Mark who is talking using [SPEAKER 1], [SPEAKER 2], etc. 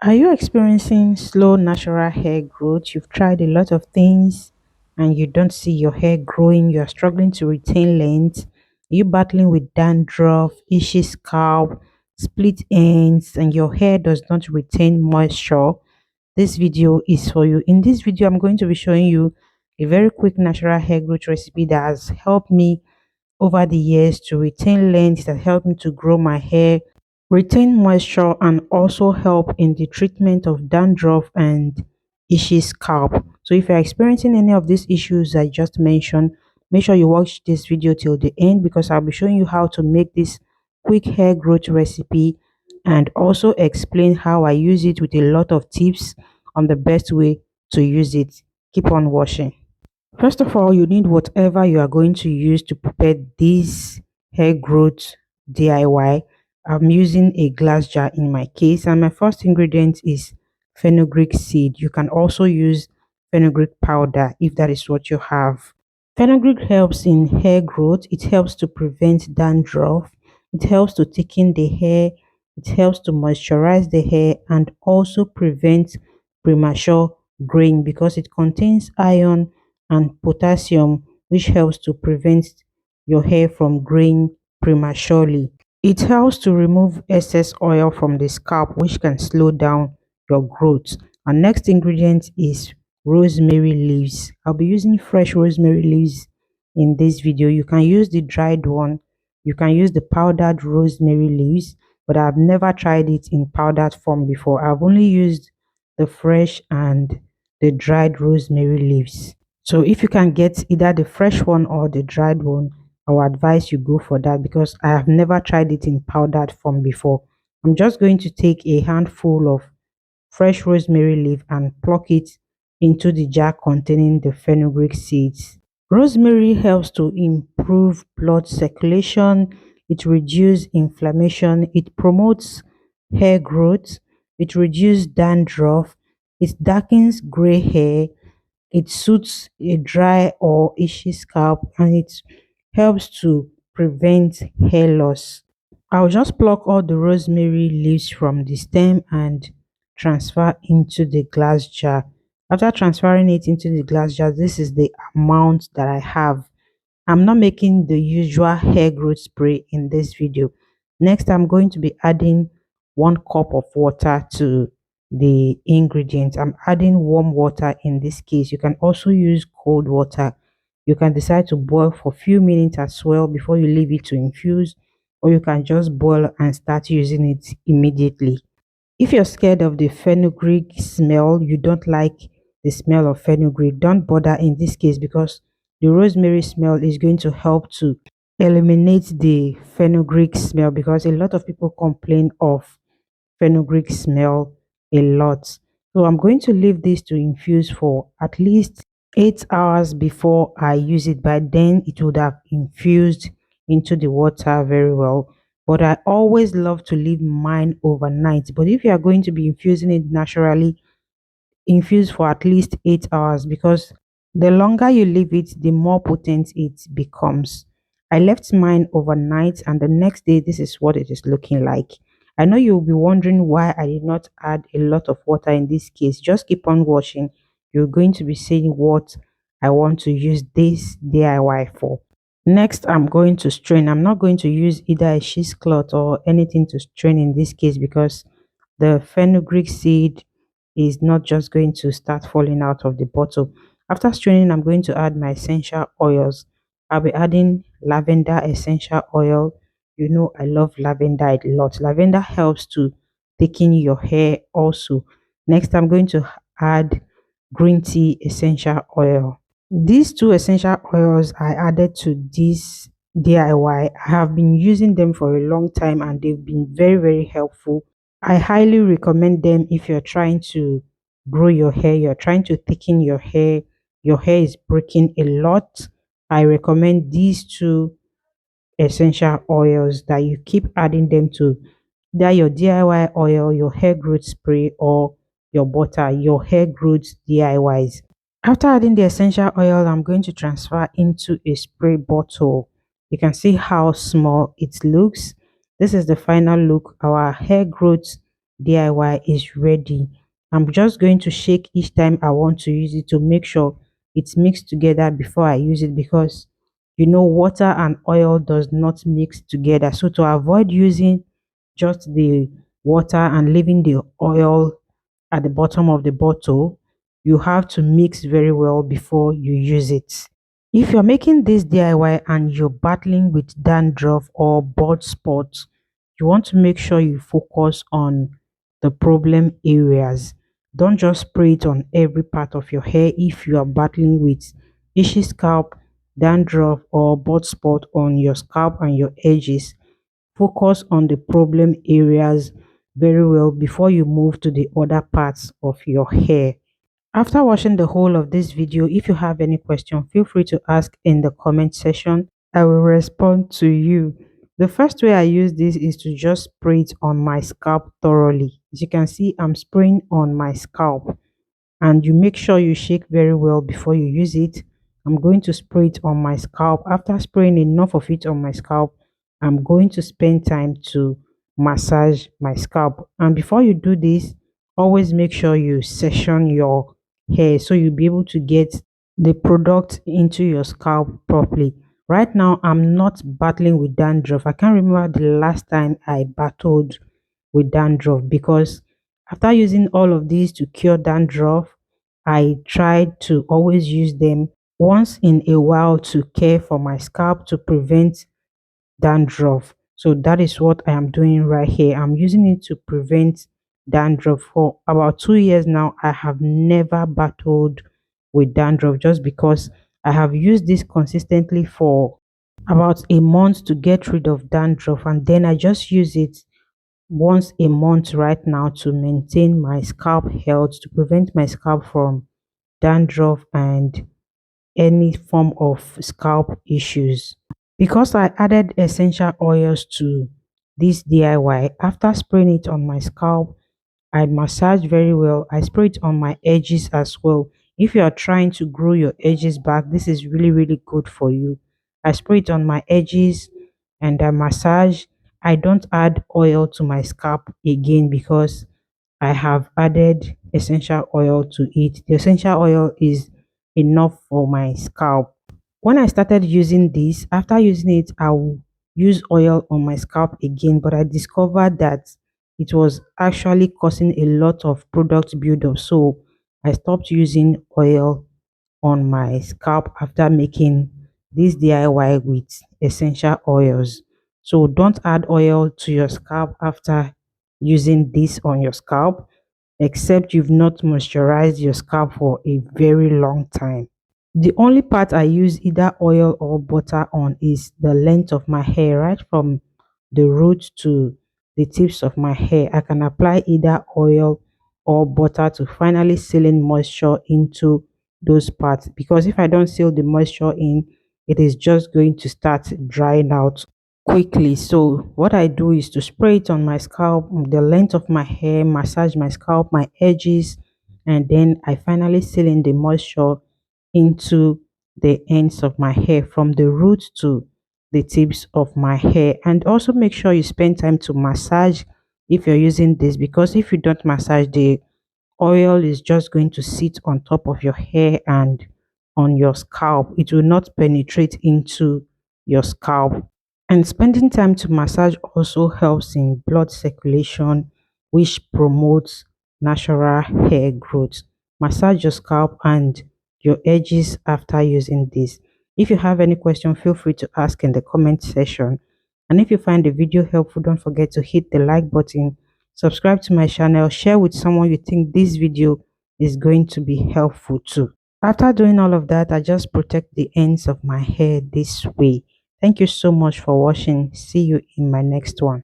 [SPEAKER 1] Are you experiencing slow natural hair growth? You've tried a lot of things and you don't see your hair growing. You're struggling to retain length. Are you battling with dandruff, itchy scalp, split ends, and your hair does not retain moisture? This video is for you. In this video, I'm going to be showing you a very quick natural hair growth recipe that has helped me over the years to retain length, that helped me to grow my hair, retain moisture, and also help in the treatment of dandruff and itchy scalp. So if you're experiencing any of these issues I just mentioned, make sure you watch this video till the end because I'll be showing you how to make this quick hair growth recipe and also explain how I use it with a lot of tips on the best way to use it. Keep on watching. First of all, you need whatever you are going to use to prepare this hair growth DIY. I'm using a glass jar in my case, and my first ingredient is fenugreek seed. You can also use fenugreek powder if that is what you have. Fenugreek helps in hair growth, it helps to prevent dandruff, it helps to thicken the hair, it helps to moisturize the hair, and also prevent premature graying because it contains iron and potassium, which helps to prevent your hair from graying prematurely. It helps to remove excess oil from the scalp, which can slow down your growth. Our next ingredient is rosemary leaves. I'll be using fresh rosemary leaves in this video. You can use the dried one, you can use the powdered rosemary leaves, but I've never tried it in powdered form before. I've only used the fresh and the dried rosemary leaves. So if you can get either the fresh one or the dried one, I would advise you go for that because I have never tried it in powdered form before. I'm just going to take a handful of fresh rosemary leaf and pluck it into the jar containing the fenugreek seeds. Rosemary helps to improve blood circulation, it reduces inflammation, it promotes hair growth, it reduces dandruff, it darkens gray hair, it suits a dry or itchy scalp, and it helps to prevent hair loss. I'll just pluck all the rosemary leaves from the stem and transfer into the glass jar. After transferring it into the glass jar, this is the amount that I have. I'm not making the usual hair growth spray in this video. Next, I'm going to be adding 1 cup of water to the ingredients. I'm adding warm water in this case. You can also use cold water. You can decide to boil for a few minutes as well before you leave it to infuse, or you can just boil and start using it immediately. If you're scared of the fenugreek smell, you don't like the smell of fenugreek, don't bother in this case because the rosemary smell is going to help to eliminate the fenugreek smell because a lot of people complain of fenugreek smell a lot. So I'm going to leave this to infuse for at least 8 hours before I use it. By then it would have infused into the water very well, but I always love to leave mine overnight. But if you are going to be infusing it naturally, infuse for at least 8 hours because the longer you leave it, the more potent it becomes. I left mine overnight and the next day, this is what it is looking like. I know you'll be wondering why I did not add a lot of water in this case. Just keep on watching. You're going to be seeing what I want to use this DIY for. Next, I'm going to strain. I'm not going to use either a cheesecloth or anything to strain in this case because the fenugreek seed is not just going to start falling out of the bottle. After straining, I'm going to add my essential oils. I'll be adding lavender essential oil. You know, I love lavender a lot. Lavender helps to thicken your hair also. Next, I'm going to add green tea essential oil. These two essential oils I added to this DIY. I have been using them for a long time and they've been very, very helpful. I highly recommend them if you're trying to grow your hair, you're trying to thicken your hair is breaking a lot. I recommend these two essential oils that you keep adding them to. They're your DIY oil, your hair growth spray, or your butter, your hair growth DIYs. After adding the essential oil, I'm going to transfer into a spray bottle. You can see how small it looks. This is the final look. Our hair growth DIY is ready. I'm just going to shake each time I want to use it to make sure it's mixed together before I use it, because water and oil does not mix together. So to avoid using just the water and leaving the oil at the bottom of the bottle, you have to mix very well before you use it. If you're making this DIY and you're battling with dandruff or bald spots, you want to make sure you focus on the problem areas. Don't just spray it on every part of your hair. If you are battling with itchy scalp, dandruff, or bald spot on your scalp and your edges, focus on the problem areas very well before you move to the other parts of your hair. After watching the whole of this video, if you have any question, feel free to ask in the comment section. I will respond to you. The first way I use this is to just spray it on my scalp thoroughly. As you can see, I'm spraying on my scalp, and you make sure you shake very well before you use it. I'm going to spray it on my scalp. After spraying enough of it on my scalp, I'm going to spend time to massage my scalp. And before you do this, always make sure you section your hair so you'll be able to get the product into your scalp properly. Right now, I'm not battling with dandruff. I can't remember the last time I battled with dandruff, because after using all of these to cure dandruff, I tried to always use them once in a while to care for my scalp to prevent dandruff. So that is what I am doing right here. I'm using it to prevent dandruff. For about 2 years now, I have never battled with dandruff, just because I have used this consistently for about a month to get rid of dandruff, and then I just use it once a month right now to maintain my scalp health, to prevent my scalp from dandruff and any form of scalp issues. Because I added essential oils to this DIY, after spraying it on my scalp, I massage very well. I spray it on my edges as well. If you are trying to grow your edges back, this is really, really good for you. I spray it on my edges and I massage. I don't add oil to my scalp again because I have added essential oil to it. The essential oil is enough for my scalp. When I started using this, after using it, I will use oil on my scalp again, but I discovered that it was actually causing a lot of product buildup. So I stopped using oil on my scalp after making this DIY with essential oils. So don't add oil to your scalp after using this on your scalp, except you've not moisturized your scalp for a very long time. The only part I use either oil or butter on is the length of my hair, right from the root to the tips of my hair. I can apply either oil or butter to finally seal in moisture into those parts, because if I don't seal the moisture in, it is just going to start drying out quickly. So what I do is to spray it on my scalp, the length of my hair, massage my scalp, my edges, and then I finally seal in the moisture into the ends of my hair from the root to the tips of my hair. And also make sure you spend time to massage if you're using this, because if you don't massage, the oil is just going to sit on top of your hair and on your scalp. It will not penetrate into your scalp. And spending time to massage also helps in blood circulation, which promotes natural hair growth. Massage your scalp and your edges after using this. If you have any question, feel free to ask in the comment section. And if you find the video helpful, don't forget to hit the like button, subscribe to my channel, share with someone you think this video is going to be helpful to. After doing all of that, I just protect the ends of my hair this way. Thank you so much for watching. See you in my next one.